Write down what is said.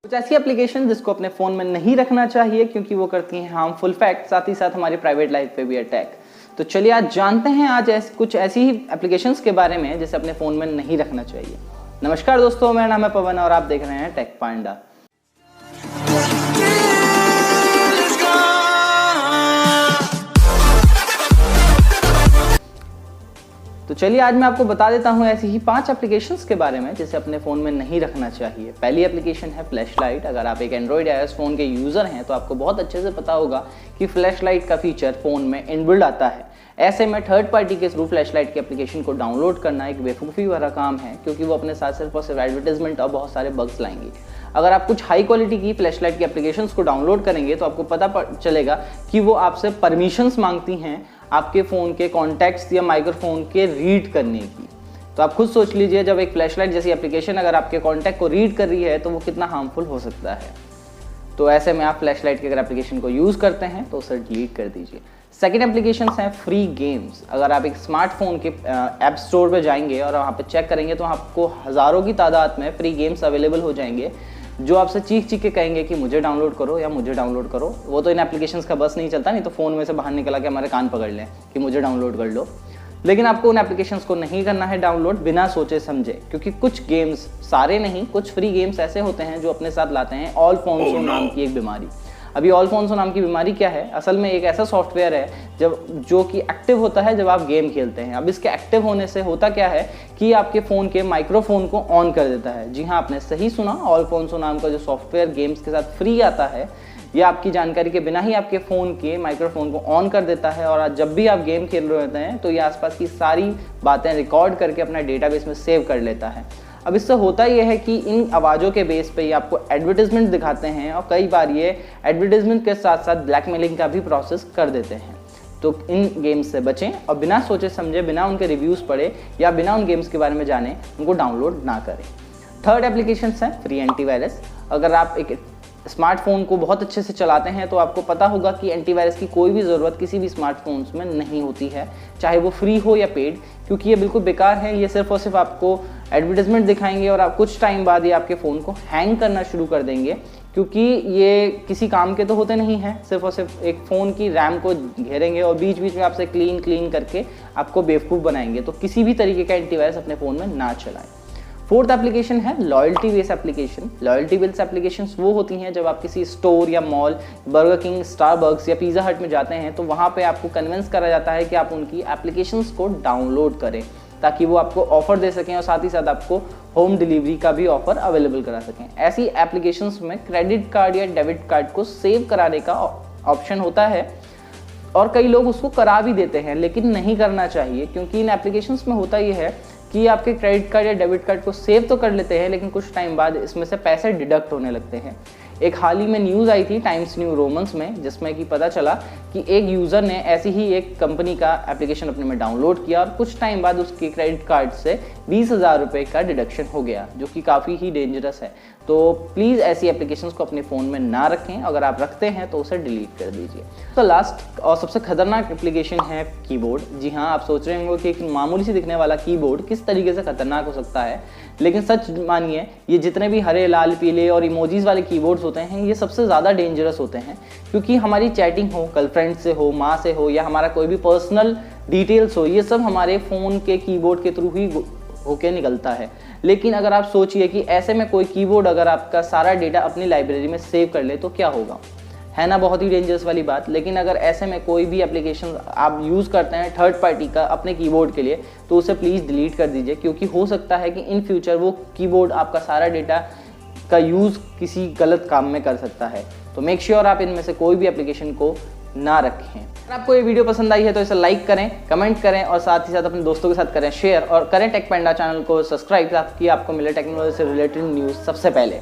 कुछ ऐसी एप्लीकेशन जिसको अपने फ़ोन में नहीं रखना चाहिए क्योंकि वो करती हैं हार्मफुल फैक्ट, साथ ही साथ हमारी प्राइवेट लाइफ पे भी अटैक। तो चलिए आज जानते हैं कुछ ऐसी ही एप्लीकेशंस के बारे में जिसे अपने फ़ोन में नहीं रखना चाहिए। नमस्कार दोस्तों, मेरा नाम है पवन और आप देख रहे हैं टेक पांडा। तो चलिए आज मैं आपको बता देता हूँ ऐसी ही 5 एप्लीकेशंस के बारे में जिसे अपने फ़ोन में नहीं रखना चाहिए। पहली एप्लीकेशन है फ्लैशलाइट। अगर आप एक एंड्रॉइड या आईओएस फ़ोन के यूज़र हैं तो आपको बहुत अच्छे से पता होगा कि फ्लैशलाइट का फीचर फ़ोन में इनबिल्ड आता है। ऐसे में थर्ड पार्टी के थ्रू फ्लैशलाइट की एप्लीकेशन को डाउनलोड करना एक बेवकूफ़ी भरा काम है, क्योंकि वो अपने साथ सिर्फ और सिर्फ एडवर्टाइजमेंट और बहुत सारे बग्स लाएंगी। अगर आप कुछ हाई क्वालिटी की फ्लैशलाइट की एप्लीकेशंस को डाउनलोड करेंगे तो आपको पता चलेगा कि वो आपसे परमिशंस मांगती हैं आपके फ़ोन के कॉन्टैक्ट्स या माइक्रोफोन के रीड करने की। तो आप खुद सोच लीजिए, जब एक फ्लैशलाइट जैसी एप्लीकेशन अगर आपके कॉन्टैक्ट को रीड कर रही है तो वो कितना हार्मफुल हो सकता है। तो ऐसे में आप फ्लैशलाइट की अगर एप्लीकेशन को यूज़ करते हैं तो उसे डिलीट कर दीजिए। सेकेंड एप्लीकेशन हैं फ्री गेम्स। अगर आप एक स्मार्टफोन के ऐप स्टोर पर जाएंगे और वहाँ पर चेक करेंगे तो आपको हज़ारों की तादाद में फ्री गेम्स अवेलेबल हो जाएंगे जो आपसे चीख चीख के कहेंगे कि मुझे डाउनलोड करो या मुझे डाउनलोड करो। वो तो इन एप्लीकेशंस का बस नहीं चलता, नहीं तो फ़ोन में से बाहर निकला के हमारे कान पकड़ लें कि मुझे डाउनलोड कर लो। लेकिन आपको उन एप्लीकेशंस को नहीं करना है डाउनलोड बिना सोचे समझे, क्योंकि कुछ गेम्स, सारे नहीं, कुछ फ्री गेम्स ऐसे होते हैं जो अपने साथ लाते हैं ऑलफोन्सो नाम की एक बीमारी। अभी ऑलफोन्सो नाम की बीमारी क्या है? असल में एक ऐसा सॉफ्टवेयर है जो कि एक्टिव होता है जब आप गेम खेलते हैं। अब इसके एक्टिव होने से होता क्या है कि आपके फ़ोन के माइक्रोफोन को ऑन कर देता है। जी हाँ, आपने सही सुना, ऑलफोन्सो नाम का जो सॉफ्टवेयर गेम्स के साथ फ्री आता है, यह आपकी जानकारी के बिना ही आपके फ़ोन के माइक्रोफोन को ऑन कर देता है। और जब भी आप गेम खेल रहे होते हैं तो ये आसपास की सारी बातें रिकॉर्ड करके अपना डेटाबेस में सेव कर लेता है। अब इससे होता यह है कि इन आवाज़ों के बेस पे ये आपको एडवर्टाइजमेंट दिखाते हैं और कई बार ये एडवर्टाइजमेंट के साथ साथ ब्लैकमेलिंग का भी प्रोसेस कर देते हैं। तो इन गेम्स से बचें और बिना सोचे समझे, बिना उनके रिव्यूज़ पढ़े या बिना उन गेम्स के बारे में जाने उनको डाउनलोड ना करें। थर्ड एप्लीकेशन है फ्री एंटीवायरस। अगर आप एक स्मार्टफोन को बहुत अच्छे से चलाते हैं तो आपको पता होगा कि एंटीवायरस की कोई भी ज़रूरत किसी भी स्मार्टफोन्स में नहीं होती है, चाहे वो फ्री हो या पेड, क्योंकि ये बिल्कुल बेकार है। ये सिर्फ और सिर्फ आपको एडवर्टाइजमेंट दिखाएंगे और आप कुछ टाइम बाद ये आपके फ़ोन को हैंग करना शुरू कर देंगे, क्योंकि ये किसी काम के तो होते नहीं हैं, सिर्फ और सिर्फ एक फ़ोन की रैम को घेरेंगे और बीच बीच में आपसे क्लीन करके आपको बेवकूफ़ बनाएंगे। तो किसी भी तरीके का एंटीवायरस अपने फ़ोन में ना चलाएं। फोर्थ एप्लीकेशन है loyalty based application. Loyalty based applications वो होती हैं जब आप किसी स्टोर या मॉल, बर्गर किंग, स्टारबक्स या पिज़्ज़ा हट में जाते हैं तो वहाँ पे आपको कन्विंस करा जाता है कि आप उनकी एप्लीकेशंस को डाउनलोड करें ताकि वो आपको ऑफर दे सकें और साथ ही साथ आपको होम डिलीवरी का भी ऑफर अवेलेबल करा सकें। ऐसी एप्लीकेशंस में क्रेडिट कार्ड या डेबिट कार्ड को सेव कराने का ऑप्शन होता है और कई लोग उसको करा भी देते हैं, लेकिन नहीं करना चाहिए, क्योंकि इन एप्लीकेशंस में होता ये है कि आपके क्रेडिट कार्ड या डेबिट कार्ड को सेव तो कर लेते हैं, लेकिन कुछ टाइम बाद इसमें से पैसे डिडक्ट होने लगते हैं। एक हाल ही में न्यूज़ आई थी टाइम्स न्यू रोमन्स में, जिसमें कि पता चला कि एक यूज़र ने ऐसी ही एक कंपनी का एप्लीकेशन अपने में डाउनलोड किया और कुछ टाइम बाद उसके क्रेडिट कार्ड से 20,000 रुपये का डिडक्शन हो गया, जो कि काफ़ी ही डेंजरस है। तो प्लीज़ ऐसी एप्लीकेशंस को अपने फ़ोन में ना रखें, अगर आप रखते हैं तो उसे डिलीट कर दीजिए। तो लास्ट और सबसे खतरनाक एप्लीकेशन है कीबोर्ड। जी हाँ, आप सोच रहे होंगे कि एक मामूली सी दिखने वाला कीबोर्ड किस तरीके से खतरनाक हो सकता है, लेकिन सच मानिए ये जितने भी हरे, लाल, पीले और इमोजीज वाले कीबोर्ड्स होते हैं ये सबसे ज़्यादा डेंजरस होते हैं, क्योंकि हमारी चैटिंग हो, गर्लफ्रेंड से हो, माँ से हो या हमारा कोई भी पर्सनल डिटेल्स हो, ये सब हमारे फ़ोन के कीबोर्ड के थ्रू ही होके निकलता है। लेकिन अगर आप सोचिए कि ऐसे में कोई कीबोर्ड अगर आपका सारा डेटा अपनी लाइब्रेरी में सेव कर ले तो क्या होगा, है ना? बहुत ही डेंजरस वाली बात। लेकिन अगर ऐसे में कोई भी एप्लीकेशन आप यूज़ करते हैं थर्ड पार्टी का अपने कीबोर्ड के लिए तो उसे प्लीज़ डिलीट कर दीजिए, क्योंकि हो सकता है कि इन फ्यूचर वो कीबोर्ड आपका सारा डेटा का यूज़ किसी गलत काम में कर सकता है। तो मेक श्योर आप इनमें से कोई भी एप्लीकेशन को ना रखें। अगर आपको ये वीडियो पसंद आई है तो इसे लाइक करें, कमेंट करें और साथ ही साथ अपने दोस्तों के साथ करें शेयर, और करें टेक पैंडा चैनल को सब्सक्राइब ताकि आपको मिले टेक्नोलॉजी से रिलेटेड न्यूज़ सबसे पहले।